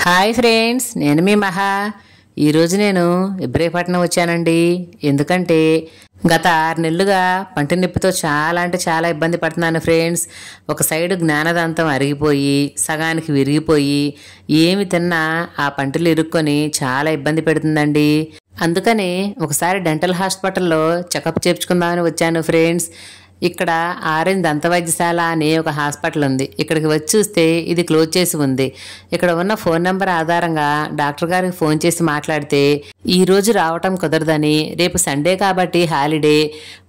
Hi friends, నేను మీ మహా. ఈరోజు నేను ఇబ్రహీంపట్నం వచ్చానండి. ఎందుకంటే గత 6 నెలలుగా పంటి నొప్పితో చాలా అంటే చాలా ఇబ్బంది పడుతున్నాను ఫ్రెండ్స్. ఒక సైడు జ్ఞానదంతం అరిగిపోయి సగానికి విరిగిపోయి ఏమి తిన్నా ఆ పంటలు ఇరుక్కొని చాలా ఇబ్బంది పెడుతుందండి. అందుకని ఒకసారి డెంటల్ హాస్పిటల్లో చెకప్ చేయించుకుందామని వచ్చాను ఫ్రెండ్స్. ఇక్కడ ఆరెంజ్ దంత వైద్యశాల అనే ఒక హాస్పిటల్ ఉంది. ఇక్కడికి వచ్చి చూస్తే ఇది క్లోజ్ చేసి ఉంది. ఇక్కడ ఉన్న ఫోన్ నెంబర్ ఆధారంగా డాక్టర్ గారికి ఫోన్ చేసి మాట్లాడితే ఈ రోజు రావటం కుదరదని, రేపు సండే కాబట్టి హాలిడే,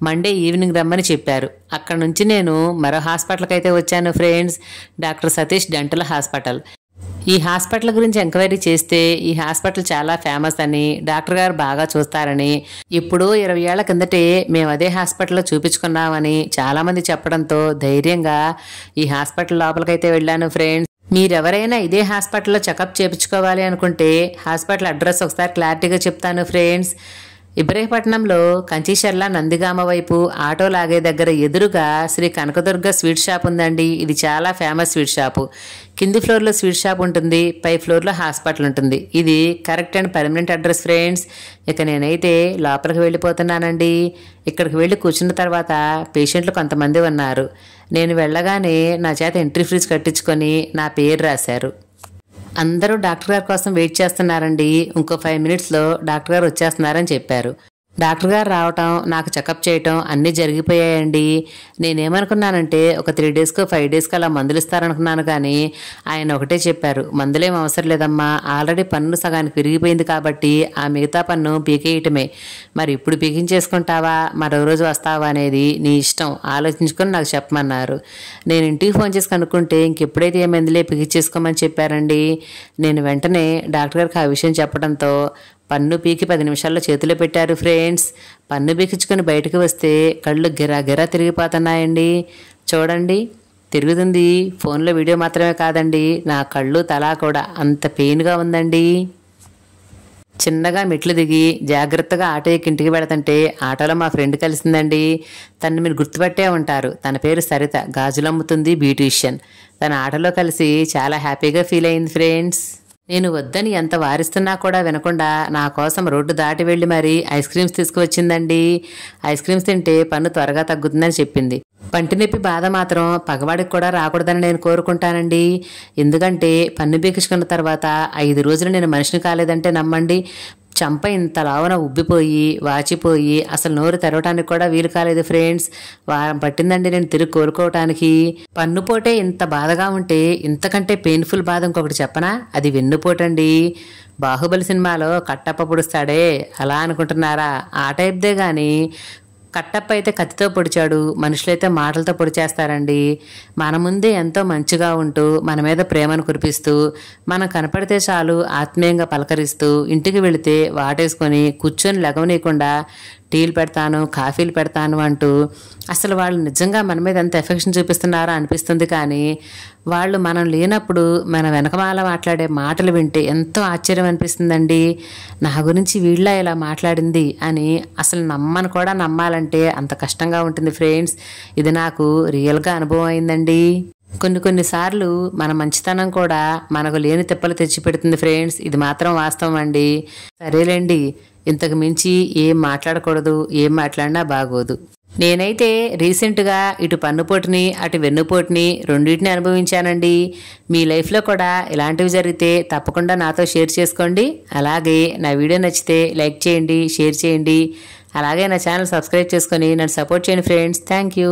మండే ఈవినింగ్ రమ్మని చెప్పారు. అక్కడ నుంచి నేను మరో హాస్పిటల్కి అయితే వచ్చాను friends. Doctor Satish dental hospital. ఈ హాస్పిటల్ గురించి ఎంక్వైరీ చేస్తే ఈ హాస్పిటల్ చాలా ఫేమస్ అని, డాక్టర్ గారు బాగా చూస్తారని, ఇప్పుడు 20 ఏళ్ల కిందటే మేము అదే హాస్పిటల్లో చూపించుకున్నామని చాలామంది చెప్పడంతో ధైర్యంగా ఈ హాస్పిటల్ లోపలికైతే వెళ్ళాను ఫ్రెండ్స్. మీరెవరైనా ఇదే హాస్పిటల్లో చెకప్ చేయించుకోవాలి అనుకుంటే హాస్పిటల్ అడ్రస్ ఒకసారి క్లారిటీగా చెప్తాను ఫ్రెండ్స్. ఇబ్రహీంపట్నంలో కంచిశర్ల నందిగామ వైపు ఆటో లాగే దగ్గర ఎదురుగా శ్రీ కనకదుర్గ స్వీట్ షాప్ ఉందండి. ఇది చాలా ఫేమస్ స్వీట్ షాపు. కింది ఫ్లోర్లో స్వీట్ షాప్ ఉంటుంది, పై ఫ్లోర్లో హాస్పిటల్ ఉంటుంది. ఇది correct and permanent address friends. ఇక నేనైతే లోపలికి వెళ్ళిపోతున్నానండి. ఇక్కడికి వెళ్ళి కూర్చున్న తర్వాత పేషెంట్లు కొంతమంది ఉన్నారు. నేను వెళ్ళగానే నా చేత ఎంట్రీ ఫీజు కట్టించుకొని నా పేరు రాశారు. అందరూ డాక్టర్ గారి కోసం వెయిట్ చేస్తున్నారండి. ఇంకో 5 మినిట్స్లో డాక్టర్ గారు వచ్చేస్తున్నారని చెప్పారు. డాక్టర్ గారు రావటం, నాకు చెకప్ చేయటం అన్నీ జరిగిపోయాయండి. నేనేమనుకున్నానంటే ఒక 3 డేస్కో 5 డేస్కో అలా మందులు ఇస్తారనుకున్నాను. కానీ ఆయన ఒకటే చెప్పారు, మందులేం అవసరం లేదమ్మా, ఆల్రెడీ పన్ను సగానికి విరిగిపోయింది కాబట్టి ఆ మిగతా పన్ను పీకేయటమే. మరి ఇప్పుడు పీకించేసుకుంటావా, మరో రోజు వస్తావా అనేది నీ ఇష్టం, ఆలోచించుకొని నాకు చెప్పమన్నారు. నేను ఇంటికి ఫోన్ చేసి కనుక్కుంటే ఇంకెప్పుడైతే ఏ మందులే పీకించేసుకోమని చెప్పారండి. నేను వెంటనే డాక్టర్ గారికి ఆ విషయం చెప్పడంతో పన్ను పీకి 10 నిమిషాల్లో చేతిలో పెట్టారు ఫ్రెండ్స్. పన్ను పీకించుకొని బయటకు వస్తే కళ్ళు గిరా గిరా తిరిగిపోతున్నాయండి. చూడండి, తిరుగుతుంది. ఫోన్లో వీడియో మాత్రమే కాదండి, నా కళ్ళు తలా కూడా అంత పెయిన్గా ఉందండి. చిన్నగా మెట్లు దిగి జాగ్రత్తగా ఆటో ఎక్కి ఇంటికి వెళతంటే ఆటోలో మా ఫ్రెండ్ కలిసిందండి. తను మీరు గుర్తుపట్టే ఉంటారు. తన పేరు సరిత, గాజులు అమ్ముతుంది, బ్యూటీషియన్. తన ఆటోలో కలిసి చాలా హ్యాపీగా ఫీల్ అయింది ఫ్రెండ్స్. నేను వద్దని ఎంత వారిస్తున్నా కూడా వినకుండా నా కోసం రోడ్డు దాటి వెళ్ళి మరీ ఐస్ క్రీమ్స్ తీసుకువచ్చిందండి. ఐస్ క్రీమ్స్ తింటే పన్ను త్వరగా తగ్గుతుందని చెప్పింది. పంటి నొప్పి బాధ మాత్రం పగవాడికి కూడా రాకూడదని నేను కోరుకుంటానండి. ఎందుకంటే పన్ను పీకించుకున్న తర్వాత 5 రోజులు నేను మనిషిని కాలేదంటే నమ్మండి, చంప ఇంత లావున ఉబ్బిపోయి వాచిపోయి అసలు నోరు తెరవటానికి కూడా వీలు కాలేదు ఫ్రెండ్స్. వారం పట్టిందండి నేను తిరిగి కోరుకోవటానికి. పన్నుపోటే ఇంత బాధగా ఉంటే ఇంతకంటే పెయిన్ఫుల్ బాధ ఇంకొకటి చెప్పనా, అది వెన్నుపోటండి. బాహుబలి సినిమాలో కట్టప్ప పొడుస్తాడే అలా అనుకుంటున్నారా? ఆ టైప్దే. కానీ కట్టప్ప అయితే కత్తితో పొడిచాడు, మనుషులైతే మాటలతో పొడిచేస్తారండి. మన ముందే ఎంతో మంచిగా ఉంటూ మన మీద ప్రేమను కురిపిస్తూ మనం కనపడితే చాలు ఆత్మీయంగా పలకరిస్తూ ఇంటికి వెళితే వాటేసుకొని కూర్చొని లెగవనీయకుండా టీలు పెడతాను, కాఫీలు పెడతాను అంటూ అసలు వాళ్ళు నిజంగా మన మీద ఎంత ఎఫెక్షన్ చూపిస్తున్నారో అనిపిస్తుంది. కానీ వాళ్ళు మనం లేనప్పుడు మన వెనకమాల మాట్లాడే మాటలు వింటే ఎంతో ఆశ్చర్యం అనిపిస్తుందండి. నా గురించి వీళ్ళ ఇలా మాట్లాడింది అని అసలు నమ్మను కూడా నమ్మాలంటే అంత కష్టంగా ఉంటుంది ఫ్రెండ్స్. ఇది నాకు రియల్గా అనుభవం అయిందండి. కొన్నిసార్లు మన మంచితనం కూడా మనకు లేని తిప్పలు తెచ్చిపెడుతుంది ఫ్రెండ్స్. ఇది మాత్రం వాస్తవం అండి. సరేలేండి, ఇంతకు మించి ఏం మాట్లాడకూడదు, ఏం మాట్లాడినా బాగోదు. నేనైతే రీసెంట్గా ఇటు పన్నుపోటుని అటు వెన్నుపోటుని రెండింటిని అనుభవించానండి. మీ లైఫ్లో కూడా ఇలాంటివి జరిగితే తప్పకుండా నాతో షేర్ చేసుకోండి. అలాగే నా వీడియో నచ్చితే లైక్ చేయండి, షేర్ చేయండి. అలాగే నా ఛానల్ సబ్స్క్రైబ్ చేసుకొని నన్ను సపోర్ట్ చేయండి ఫ్రెండ్స్. Thank you.